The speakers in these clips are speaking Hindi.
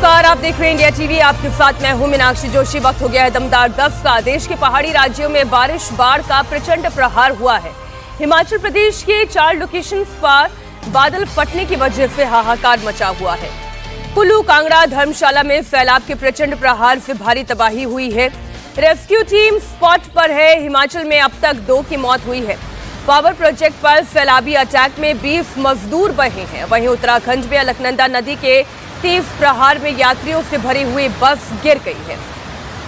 नमस्कार, आप देख रहे हैं इंडिया टीवी। आपके साथ मैं हूं मीनाक्षी जोशी। वक्त हो गया है दमदार 10 का। देश के पहाड़ी राज्यों में बारिश बाढ़ का प्रचंड प्रहार हुआ है। हिमाचल प्रदेश के 4 लोकेशंस पर बादल फटने की वजह से हाहाकार मचा हुआ है। कुल्लू, कांगड़ा, धर्मशाला में सैलाब के प्रचंड प्रहार से भारी तबाही हुई है। रेस्क्यू टीम स्पॉट पर है। हिमाचल में अब तक 2 की मौत हुई है। पावर प्रोजेक्ट पर सैलाबी अटैक में 20 मजदूर बहे हैं। वहीं उत्तराखंड में अलकनंदा नदी के तेज प्रहार में यात्रियों से भरी हुई बस गिर गई है।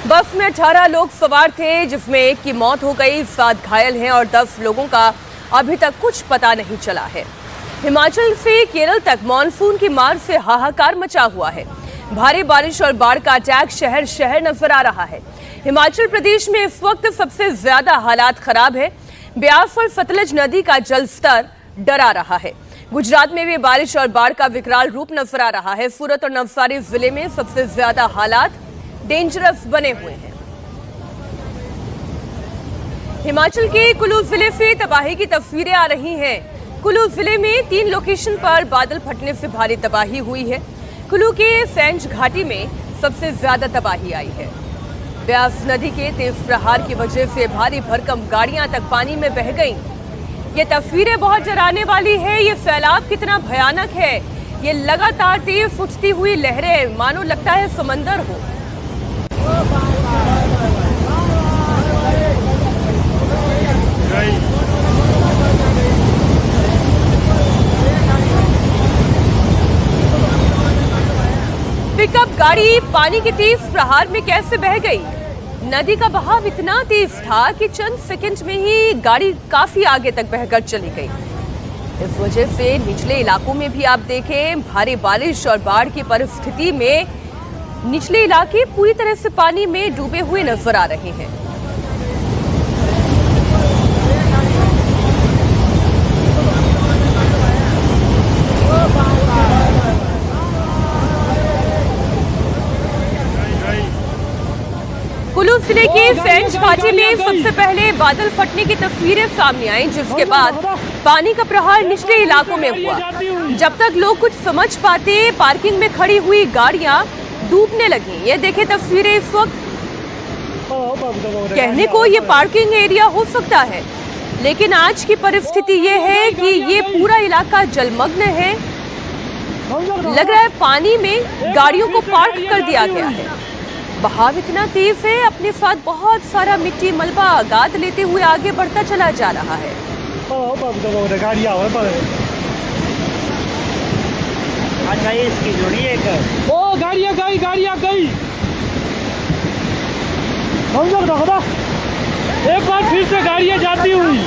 बस में 18 लोग सवार थे, जिसमें 1 की मौत हो गई, 7 घायल हैं और 10 लोगों का अभी तक कुछ पता नहीं चला है। हिमाचल से केरल तक मानसून की मार से हाहाकार मचा हुआ है। भारी बारिश और बाढ़ का अटैक शहर शहर नजर आ रहा है। हिमाचल प्रदेश में इस वक्त सबसे ज्यादा हालात खराब है। ब्यास और सतलज नदी का जलस्तर डरा रहा है। गुजरात में भी बारिश और बाढ़ का विकराल रूप नजर आ रहा है। सूरत और नवसारी जिले में सबसे ज्यादा हालात डेंजरस बने हुए हैं। हिमाचल के कुल्लू जिले से तबाही की तस्वीरें आ रही हैं। कुल्लू जिले में 3 लोकेशन पर बादल फटने से भारी तबाही हुई है। कुल्लू के सेंज घाटी में सबसे ज्यादा तबाही आई है। ब्यास नदी के तेज प्रहार की वजह से भारी भरकम गाड़ियां तक पानी में बह गईं। ये तस्वीरें बहुत डराने वाली है। ये सैलाब कितना भयानक है। ये लगातार तेज उठती हुई लहरें, मानो लगता है समंदर हो। पिकअप गाड़ी पानी के तेज प्रहार में कैसे बह गई? नदी का बहाव इतना तेज था कि चंद सेकंड में ही गाड़ी काफी आगे तक बहकर चली गई। इस वजह से निचले इलाकों में भी आप देखें, भारी बारिश और बाढ़ की परिस्थिति में निचले इलाके पूरी तरह से पानी में डूबे हुए नजर आ रहे हैं। कुल्लू जिले के सेंज घाटी में सबसे पहले बादल फटने की तस्वीरें सामने आई, जिसके बाद पानी का प्रहार निचले इलाकों में हुआ। जब तक लोग कुछ समझ पाते, पार्किंग में खड़ी हुई गाड़ियां डूबने लगी। ये देखें तस्वीरें इस वक्त। कहने को ये पार्किंग एरिया हो सकता है, लेकिन आज की परिस्थिति ये है कि ये पूरा इलाका जलमग्न है। लग रहा है पानी में गाड़ियों को पार्क कर दिया गया है। बहाव इतना तेज है, अपने साथ बहुत सारा मिट्टी मलबा गाद लेते हुए आगे बढ़ता चला जा रहा है। इसकी जोड़ी एक गाड़ियाँ गई। एक बार फिर से गाड़ियाँ जाती हुई।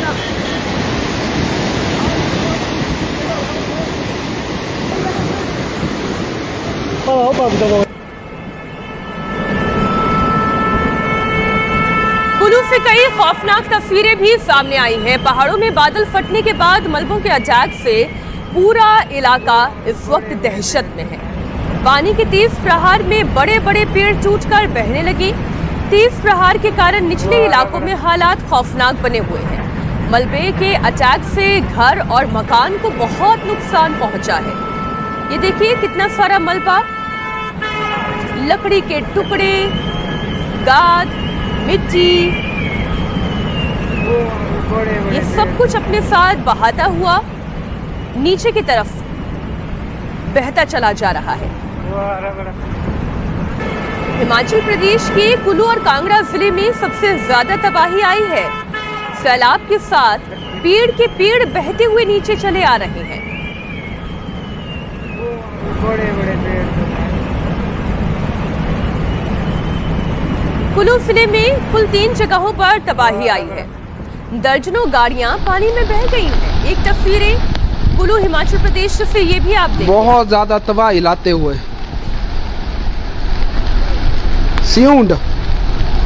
कुल्लू से कई खौफनाक तस्वीरें भी सामने आई हैं। पहाड़ों में बादल फटने के बाद मलबों के अटैक से पूरा इलाका इस वक्त दहशत में है। पानी के तेज प्रहार में बड़े बड़े पेड़ टूटकर बहने लगे। तेज प्रहार के कारण निचले इलाकों में हालात खौफनाक बने हुए हैं। मलबे के अटैक से घर और मकान को बहुत नुकसान पहुंचा है। ये देखिए कितना सारा मलबा, लकड़ी के टुकड़े, गाद, मिट्टी, ये सब कुछ अपने साथ बहाता हुआ नीचे की तरफ बहता चला जा रहा है। हिमाचल प्रदेश के कुल्लू और कांगड़ा जिले में सबसे ज्यादा तबाही आई है। सैलाब के साथ पेड़ के पेड़ बहते हुए नीचे चले आ रहे हैं। बड़े पेड़। कुल्लू जिले में कुल 3 जगहों पर तबाही आई है। दर्जनों गाड़ियां पानी में बह गई हैं। एक तस्वीरें कुल्लू हिमाचल प्रदेश से ये भी आप देखें। बहुत ज्यादा तबाही लाते हुए सिउंड,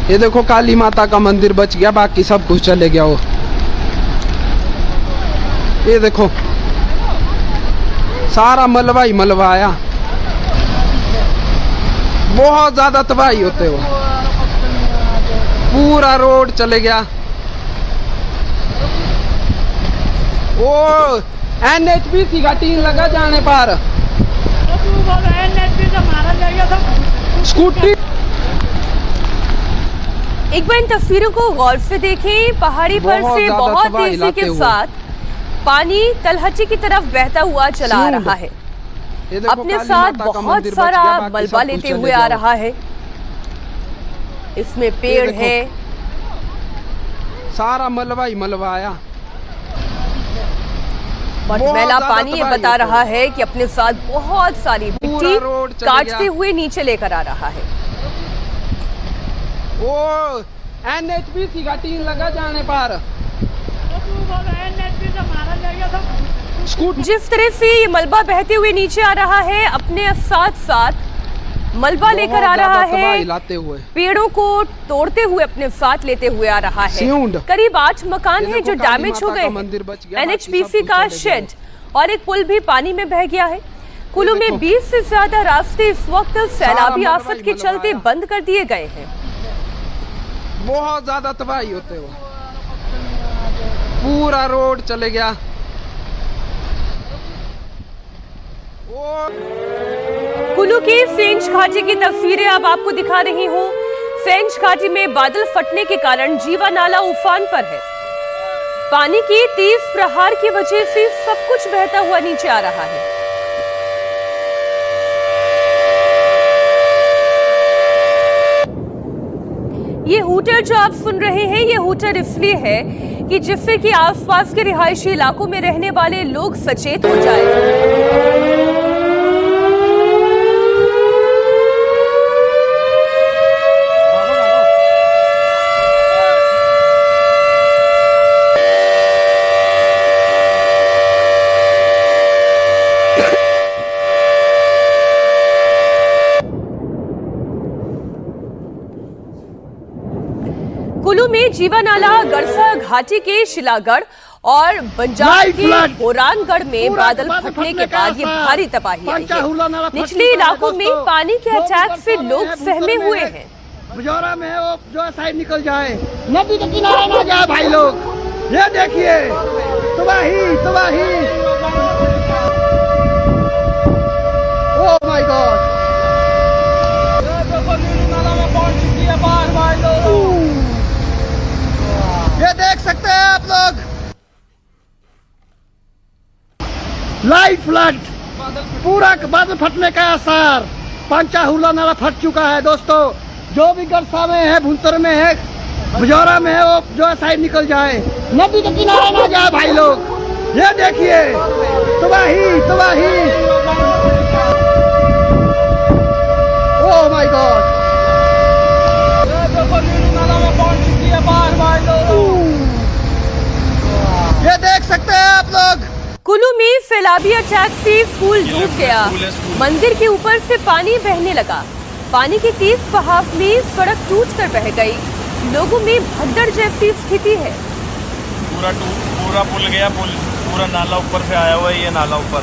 ये देखो काली माता का मंदिर बच गया, बाकी सब कुछ चले गया। वो ये देखो सारा मलबा ही मलबा आया। बहुत ज्यादा तबाही होते हुए पूरा रोड चले गया। वो NHPC का टीम लगा जाने पर। स्कूटी। एक बार इन तस्वीरों को गौर से देखें। पहाड़ी पर बहुत से ज्यादा बहुत तबाही तेजी लाते के हुए। साथ पानी तलहटी की तरफ बहता हुआ चला आ रहा है। ये देखो अपने काली साथ माता का बहुत मंदिर बच सारा गया, बाकी मलबा सब कुछ लेते चले हुए आ जाओ। रहा है। इसमें पेड़ देखो। है, सारा मलबा ही मलबा आया। और बहुत मैला ज्यादा पानी ये तबाही बता होती रहा है। है कि अपने साथ बहुत सारी पूरा रोड मिट्टी चले काटते गया। हुए नीचे लेकर आ रहा है। ओ NHPC का टीन लगा जाने पर स्कूटी। जिस तरह से ये मलबा बहते हुए नीचे आ रहा है, अपने साथ साथ मलबा लेकर आ रहा है, लाते हुए पेड़ों को तोड़ते हुए अपने साथ लेते हुए आ रहा है। सिउंड। करीब 8 मकान ये हैं जो देखो काली डैमेज हो माता गए का हैं। मंदिर बच गया, बाकी सब NHPC कुछ का चले शेड और एक पुल भी पानी में बह गया है। कुल्लू में देखो। 20 से ज्यादा रास्ते इस वक्त सैलाबी मलबा आफत ही के मलबा चलते आया। बंद कर दिए गए हैं। बहुत ज्यादा तबाही होते हुए पूरा रोड चले गया। कुल्लू की सेंज घाटी की तस्वीरें अब आपको दिखा रही हूँ। सेंज घाटी में बादल फटने के कारण जीवा नाला उफान पर है। पानी की तेज प्रहार की वजह से सब कुछ बहता हुआ नीचे आ रहा है। ये हूटर जो आप सुन रहे हैं, ये हूटर इसलिए है कि जिससे कि आसपास के रिहायशी इलाकों में रहने वाले लोग सचेत हो जाए। कुल्लू में जीवा नाला, गड़सा घाटी के शिलागढ़ और बंजार के होरानगढ़ में बादल फटने के बाद ये भारी तबाही आई है। निचले इलाकों में पानी के अटैक से लोग सहमे हुए हैं। बुजौरा में वो जो साइड निकल जाए, नदी के किनारे ना जाए भाई लोग। ये देखिए तबाही तबाही। ओह माय गॉड, ये देख सकते हैं आप लोग, लाइव फ्लड, पूरा बादल फटने का असर। पंचाहुला नाला फट चुका है दोस्तों। जो भी गरसा में है, भुंतर में है, बुजौरा में है, वो जो साइड निकल जाए, नदी के किनारे ना जाए भाई लोग। ये देखिए तबाही तबाही। ओह माय गॉड, ये देख सकते हैं आप लोग। कुल्लू में सैलाबी अटैक से स्कूल डूब गया। मंदिर के ऊपर से पानी बहने लगा। पानी की तेज बहाव में सड़क टूटकर बह गई। लोगों में भगदड़ जैसी स्थिति है। पूरा पुल गया, पूरा नाला ऊपर से आया हुआ है। ये नाला ऊपर,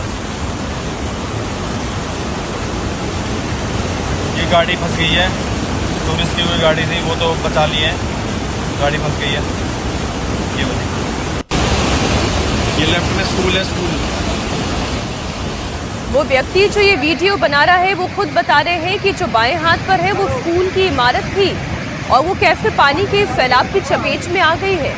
ये गाड़ी फंस गई है। टूरिस्ट की हुई गाड़ी थी, वो तो बचा ली है, गाड़ी फंस गई है। ये वाली, ये लेफ्ट में स्कूल है। स्कूल, वो व्यक्ति जो ये वीडियो बना रहा है वो खुद बता रहे हैं कि जो बाएं हाथ पर है वो स्कूल की इमारत थी और वो कैसे पानी के सैलाब की चपेट में आ गई है।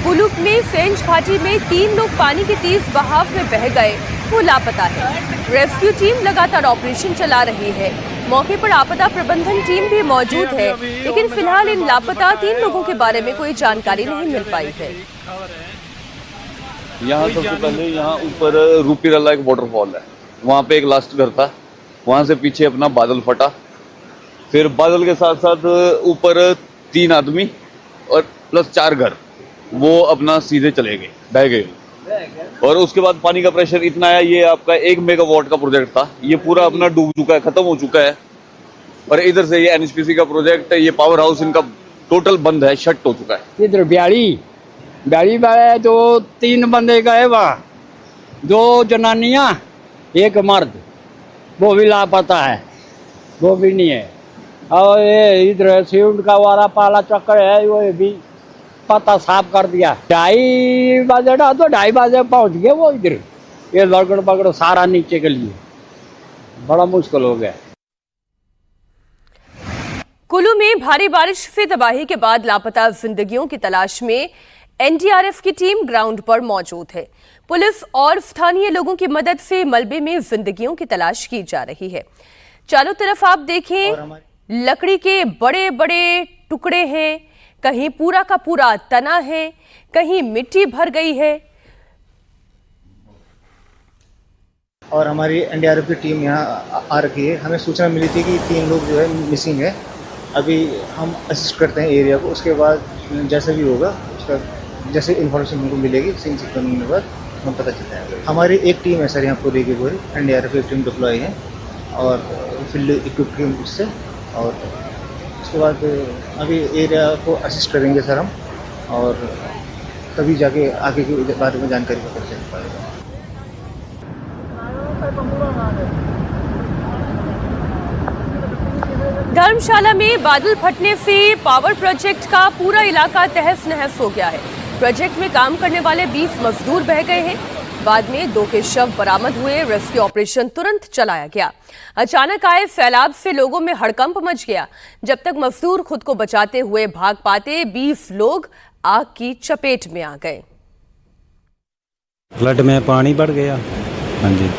कुल्लू में सेंज घाटी में 3 लोग पानी के तेज बहाव में बह गए, वो लापता है। रेस्क्यू टीम लगातार ऑपरेशन चला रही है। मौके पर आपदा प्रबंधन टीम भी मौजूद है, लेकिन फिलहाल इन लापता 3 लोगों के बारे में कोई जानकारी नहीं मिल पाई है। यहाँ सबसे पहले यहाँ ऊपर रूपीरला एक वाटरफॉल है, वहाँ पे एक लास्ट घर था, वहाँ से पीछे अपना बादल फटा। फिर बादल के साथ साथ ऊपर 3 आदमी और प्लस 4 घर, वो अपना सीधे चले गए, बह गए। और उसके बाद पानी का प्रेशर इतना आया, ये आपका 1 मेगावाट का प्रोजेक्ट था, ये पूरा अपना डूब चुका है, खत्म हो चुका है। और इधर से ये NHPC का प्रोजेक्ट, ये पावर हाउस इनका टोटल बंद है, शट हो चुका है। इधर ब्याड़ी वाले तो 3 बंदे गए वहाँ, 2 जनानियाँ, 1 मर्द, वो भी लापता है, वो भी नहीं है। और ये इधर सिउंड का वाला पाला चक्कर है, वो भी पता साफ कर दिया। 2:30 बजे ना, तो 2:30 बजे पहुँच गए वो इधर। ये लगड़ बगड़ सारा नीचे के लिए बड़ा मुश्किल हो गया। कुल्लू में भारी बारिश से तबाही के बाद लापता जिंदगियों की तलाश में एनडीआरएफ की टीम ग्राउंड पर मौजूद है। पुलिस और स्थानीय लोगों की मदद से मलबे में जिंदगियों की तलाश की जा रही है। चारों तरफ आप देखें, लकड़ी के बड़े बड़े टुकड़े हैं, कहीं पूरा का पूरा तना है, कहीं मिट्टी भर गई है। और हमारी एनडीआरएफ की टीम यहाँ आ रखी है। हमें सूचना मिली थी कि 3 लोग जो है मिसिंग है। अभी हम असिस्ट करते हैं एरिया को, उसके बाद जैसा भी होगा उसका जैसे इन्फॉर्मेशन हमको मिलेगी सीन चेक करने के बाद हम पता चलता है। हमारी एक टीम है सर यहाँ पूरी की पूरी एनडीआरएफ की टीम डिप्लॉय है और फील्ड इक्विपमेंट से, और उसके बाद अभी एरिया को असिस्ट करेंगे सर हम, और तभी जाके आगे के बारे में जानकारी पता चल पाएगा। धर्मशाला में बादल फटने से पावर प्रोजेक्ट का पूरा इलाका तहस नहस हो गया है। प्रोजेक्ट में काम करने वाले 20 मजदूर बह गए हैं। बाद में 2 के शव बरामद हुए। रेस्क्यू ऑपरेशन तुरंत चलाया गया। अचानक आए सैलाब से लोगों में हड़कंप मच गया। जब तक मजदूर खुद को बचाते हुए भाग पाते, 20 लोग आग की चपेट में आ गए। फ्लड में पानी बढ़ गया, हाँ जी,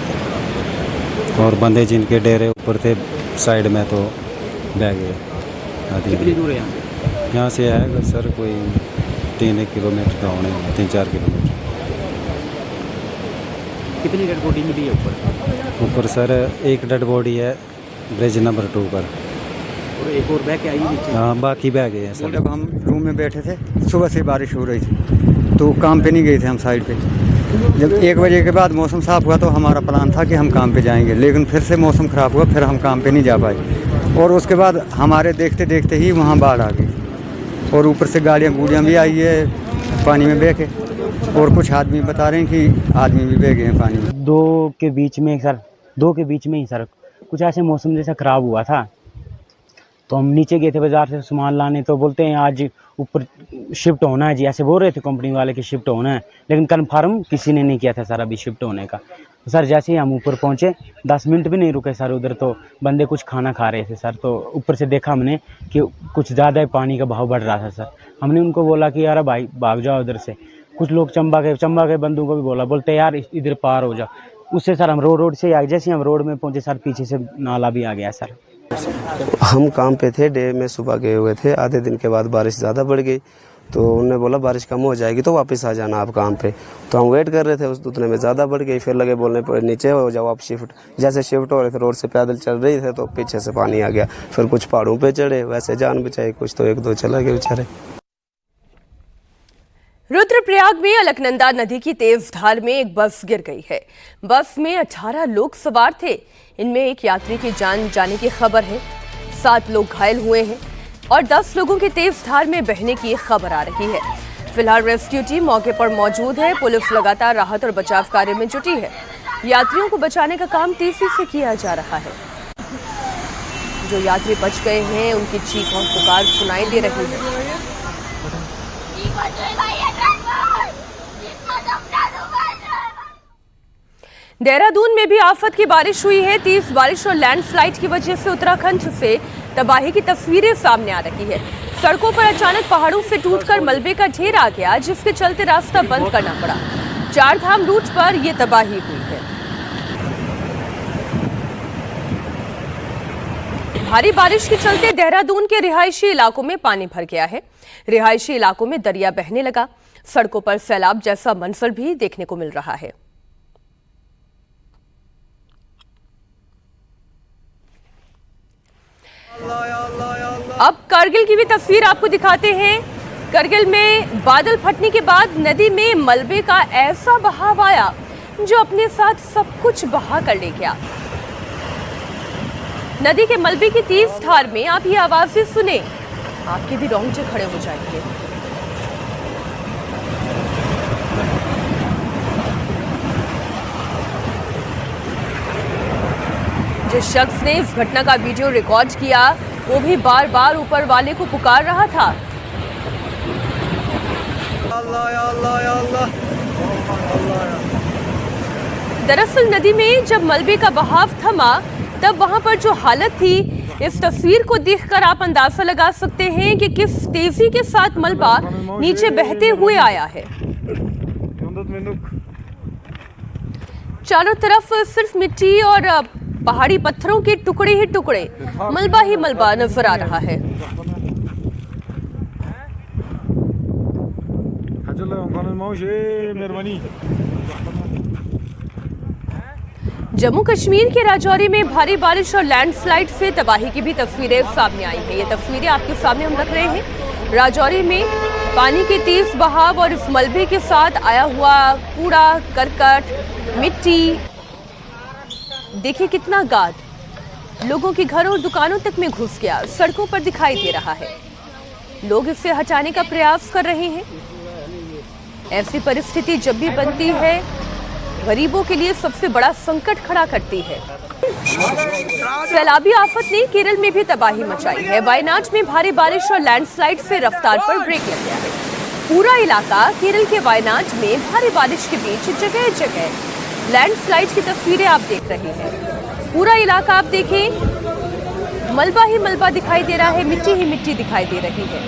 और बंदे जिनके डेरे ऊपर थे साइड में तो बह गए। कितनी दूर है यहाँ से? आएगा सर कोई 3 किलोमीटर का होने, 3-4 किलोमीटर। कितनी डेड बॉडी मिली है ऊपर? ऊपर सर एक डेड बॉडी है ब्रिज नंबर 2 पर, और एक और बह के आई नीचे। हाँ, बाकी बह गए हैं सर। जब हम रूम में बैठे थे, सुबह से बारिश हो रही थी तो काम पे नहीं गए थे हम साइड पे। जब 1 बजे के बाद मौसम साफ हुआ तो हमारा प्लान था कि हम काम पे जाएंगे, लेकिन फिर से मौसम ख़राब हुआ, फिर हम काम पे नहीं जा पाए। और उसके बाद हमारे देखते देखते ही वहाँ बाढ़ आ गई और ऊपर से गाड़ियाँ गुड़ियाँ भी आई है पानी में बह के, और कुछ आदमी बता रहे हैं कि आदमी भी बह गए हैं पानी में। 2 के बीच में ही सर कुछ ऐसे मौसम जैसा ख़राब हुआ था, तो हम नीचे गए थे बाज़ार से सामान लाने, तो बोलते हैं आज ऊपर शिफ्ट होना है जी, ऐसे बोल रहे थे कंपनी वाले कि शिफ्ट होना है, लेकिन कन्फर्म किसी ने नहीं किया था सर अभी शिफ्ट होने का। तो सर जैसे ही हम ऊपर पहुँचे 10 मिनट भी नहीं रुके सर उधर, तो बंदे कुछ खाना खा रहे थे सर, तो ऊपर से देखा हमने कि कुछ ज़्यादा पानी का बहाव बढ़ रहा था सर। हमने उनको बोला कि यार भाई भाग जाओ उधर से। कुछ लोग चंबा के बंदों को भी बोलते यार इधर पार हो जाओ। उससे सर हम रोड से आगे, जैसे हम रोड में पहुँचे सर पीछे से नाला भी आ गया सर। हम काम पे थे, डे में सुबह गए हुए थे। आधे दिन के बाद बारिश ज़्यादा बढ़ गई तो उन्होंने बोला बारिश कम हो जाएगी तो वापस आ जाना आप काम पे। तो हम वेट कर रहे थे, उस उतने में ज़्यादा बढ़ गई। फिर लगे बोलने पर नीचे हो जाओ आप शिफ्ट। जैसे शिफ्ट हो रहे थे, रोड से पैदल चल रहे थे तो पीछे से पानी आ गया। फिर कुछ पहाड़ों पे चढ़े, वैसे जान बचाई, कुछ तो 1-2 चला गए बेचारे। रुद्रप्रयाग में अलकनंदा नदी की तेज धार में एक बस गिर गई है। बस में 18 लोग सवार थे। इनमें एक यात्री की जान जाने की खबर है। 7 लोग घायल हुए हैं और 10 लोगों के तेज धार में बहने की खबर आ रही है। फिलहाल रेस्क्यू टीम मौके पर मौजूद है। पुलिस लगातार राहत और बचाव कार्य में जुटी है। यात्रियों को बचाने का काम तेजी से किया जा रहा है। जो यात्री बच गए हैं उनकी चीख और पुकार सुनाई दे रही है। देहरादून में भी आफत की बारिश हुई है। तेज बारिश और लैंडस्लाइड की वजह से उत्तराखंड से तबाही की तस्वीरें सामने आ रही है। सड़कों पर अचानक पहाड़ों से टूटकर मलबे का ढेर आ गया, जिसके चलते रास्ता बंद करना पड़ा। 4 धाम रूट पर यह तबाही हुई है। भारी बारिश के चलते देहरादून के रिहायशी इलाकों में पानी भर गया है। रिहायशी इलाकों में दरिया बहने लगा। सड़कों पर सैलाब जैसा मंजर भी देखने को मिल रहा है। अब करगिल की भी तस्वीर आपको दिखाते हैं। करगिल में बादल फटने के बाद नदी में मलबे का ऐसा बहाव आया जो अपने साथ सब कुछ बहा कर ले गया। नदी के मलबे की तेज धार में आप ये आवाजें सुने, आपके भी रोंगटे खड़े हो जाएंगे। जिस शख्स ने इस घटना का वीडियो रिकॉर्ड किया वो भी बार बार ऊपर वाले को पुकार रहा था। दरअसल नदी में जब मलबे का बहाव थमा तब वहां पर जो हालत थी इस तस्वीर को देखकर आप अंदाजा लगा सकते हैं कि किस तेजी के साथ मलबा नीचे बहते हुए आया है। चारों तरफ सिर्फ मिट्टी और पहाड़ी पत्थरों के टुकड़े ही टुकड़े, मलबा ही मलबा नजर आ रहा है। जम्मू कश्मीर के राजौरी में भारी बारिश और लैंडस्लाइड से तबाही की भी तस्वीरें सामने आई हैं। ये तस्वीरें आपके सामने हम रख रहे हैं। राजौरी में पानी के तेज बहाव और इस मलबे के साथ आया हुआ कूड़ा करकट, मिट्टी, देखिए कितना गाद लोगों के घरों और दुकानों तक में घुस गया, सड़कों पर दिखाई दे रहा है। लोग इसे हटाने का प्रयास कर रहे हैं। ऐसी परिस्थिति जब भी बनती है, गरीबों के लिए सबसे बड़ा संकट खड़ा करती है। सैलाबी आफत ने केरल में भी तबाही मचाई है। वायनाड में भारी बारिश और लैंडस्लाइड से रफ्तार पर ब्रेक लग गया है। पूरा इलाका केरल के वायनाड में भारी बारिश के बीच जगह जगह लैंडस्लाइड की तस्वीरें आप देख रहे हैं। पूरा इलाका आप देखें, मलबा ही मलबा दिखाई दे रहा है, मिट्टी ही मिट्टी दिखाई दे रही है।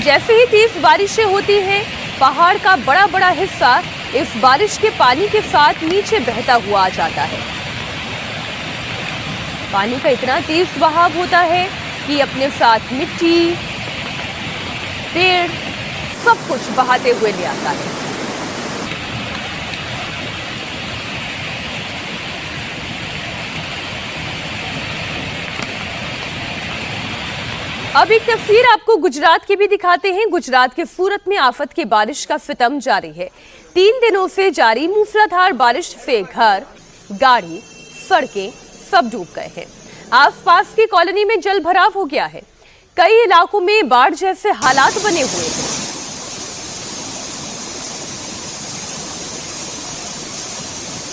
जैसे ही तेज बारिशें होती हैं, पहाड़ का बड़ा बड़ा हिस्सा इस बारिश के पानी के साथ नीचे बहता हुआ आ जाता है। पानी का इतना तेज बहाव होता है कि अपने साथ मिट्टी, पेड़, सब कुछ बहाते हुए ले आता है। अब एक तस्वीर आपको गुजरात की भी दिखाते हैं। गुजरात के सूरत में आफत की बारिश का सितम जारी है। 3 दिनों से जारी मूसलाधार बारिश से घर, गाड़ी, सड़कें सब डूब गए हैं। आसपास की कॉलोनी में जल भराव हो गया है। कई इलाकों में बाढ़ जैसे हालात बने हुए हैं।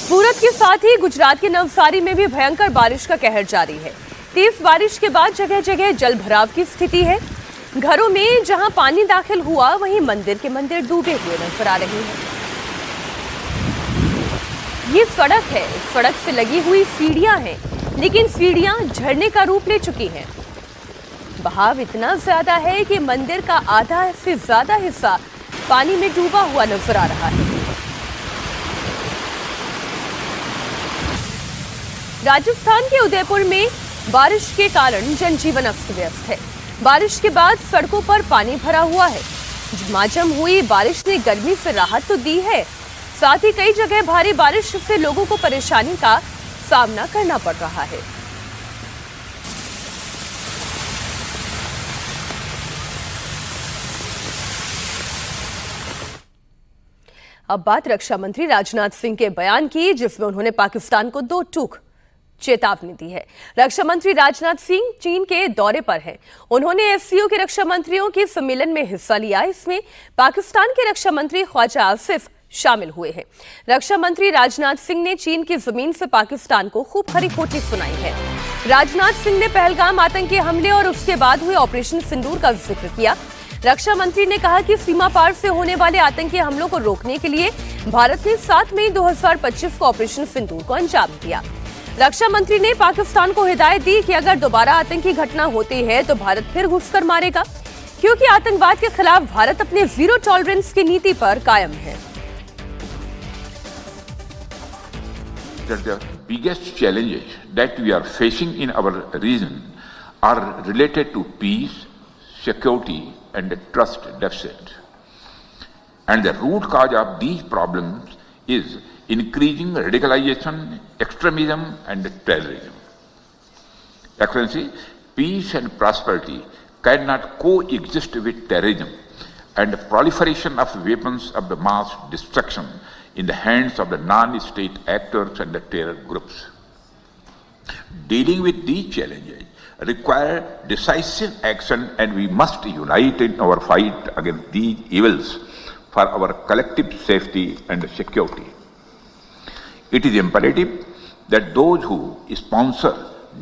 सूरत के साथ ही गुजरात के नवसारी में भी भयंकर बारिश का कहर जारी है। तेज बारिश के बाद जगह जगह जल भराव की स्थिति है। घरों में जहां पानी दाखिल हुआ, वहीं मंदिर के मंदिर डूबे हुए नजर आ रहे हैं। ये सड़क है, सड़क से लगी हुई सीढ़ियां हैं, लेकिन सीढ़ियां झरने का रूप ले चुकी हैं। बहाव इतना ज्यादा है कि मंदिर का आधा से ज्यादा हिस्सा पानी में डूबा हुआ नजर आ रहा है। राजस्थान के उदयपुर में बारिश के कारण जनजीवन अस्त व्यस्त है। बारिश के बाद सड़कों पर पानी भरा हुआ है। झमाझम हुई बारिश ने गर्मी से राहत तो दी है, साथ ही कई जगह भारी बारिश से लोगों को परेशानी का सामना करना पड़ रहा है। अब बात रक्षा मंत्री राजनाथ सिंह के बयान की, जिसमें उन्होंने पाकिस्तान को 2 टूक चेतावनी दी है। रक्षा मंत्री राजनाथ सिंह चीन के दौरे पर हैं। उन्होंने एससीओ के रक्षा मंत्रियों के सम्मेलन में हिस्सा लिया। इसमें पाकिस्तान के रक्षा मंत्री ख्वाजा आसिफ शामिल हुए हैं। रक्षा मंत्री राजनाथ सिंह ने चीन की जमीन से पाकिस्तान को खूब खरी खोटी सुनाई है। राजनाथ सिंह ने पहलगाम आतंकी हमले और उसके बाद हुए ऑपरेशन सिंदूर का जिक्र किया। रक्षा मंत्री ने कहा कि सीमा पार से होने वाले आतंकी हमलों को रोकने के लिए भारत ने 7 मई 2025 को ऑपरेशन सिंदूर को अंजाम दिया। रक्षा मंत्री ने पाकिस्तान को हिदायत दी कि अगर दोबारा आतंकी घटना होती है तो भारत फिर घुसकर मारेगा, क्योंकि आतंकवाद के खिलाफ भारत अपने जीरो टॉलरेंस की नीति पर कायम है। The biggest challenges that we are facing in our region are related to peace, security and trust deficit. And the root cause of these problems is increasing radicalization, extremism and terrorism. Excellency, peace and prosperity cannot coexist with terrorism and proliferation of weapons of the mass destruction in the hands of the non-state actors and the terror groups. Dealing with these challenges require decisive action, and we must unite in our fight against these evils for our collective safety and security. It is imperative that those who sponsor,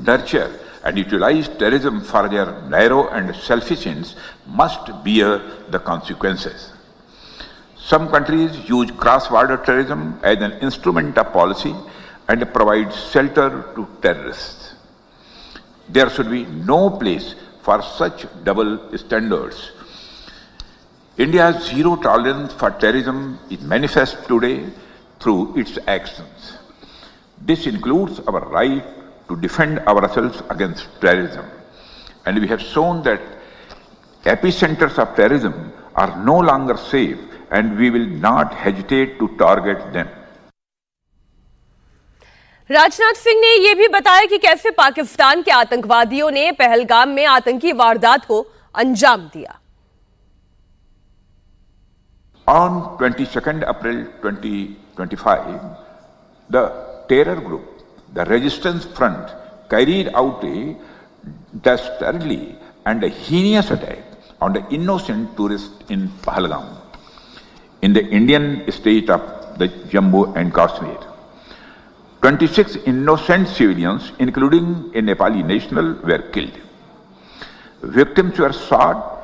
nurture and utilize terrorism for their narrow and selfish ends must bear the consequences. Some countries use cross-border terrorism as an instrument of policy and provide shelter to terrorists. There should be no place for such double standards. India's zero tolerance for terrorism is manifest today through its actions. This includes our right to defend ourselves against terrorism. And we have shown that epicenters of terrorism are no longer safe, and we will not hesitate to target them. Rajnath Singh ने यह भी बताया कि कैसे पाकिस्तान के आतंकवादियों ने पहलगाम में आतंकी वारदात को अंजाम दिया। On 22nd April 2025, the terror group, the Resistance Front, carried out a dastardly and a heinous attack on the innocent tourists in Pahalgam, in the Indian state of the Jammu and Kashmir. 26 innocent civilians, including a Nepali national, were killed. Victims were shot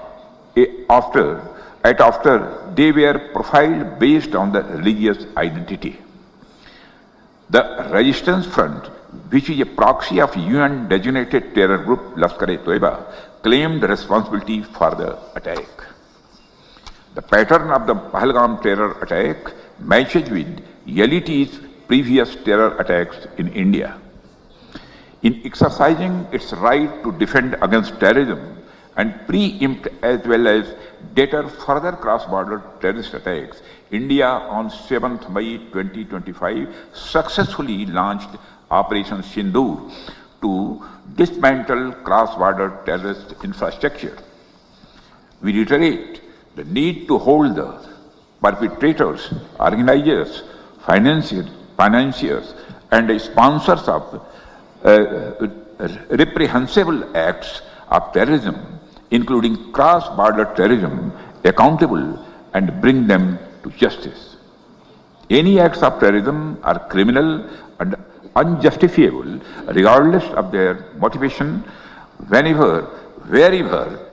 after they were profiled based on the religious identity. The Resistance Front, which is a proxy of UN-designated terror group Lashkar-e-Toiba, claimed responsibility for the attack. The pattern of the Pahalgam terror attack matches with LET's previous terror attacks in India. In exercising its right to defend against terrorism and preempt as well as deter further cross-border terrorist attacks, India on 7th May 2025 successfully launched Operation Sindoor to dismantle cross-border terrorist infrastructure. We reiterate the need to hold the perpetrators, organizers, financiers, and sponsors of reprehensible acts of terrorism, including cross-border terrorism, accountable and bring them to justice. Any acts of terrorism are criminal and unjustifiable regardless of their motivation, whenever, wherever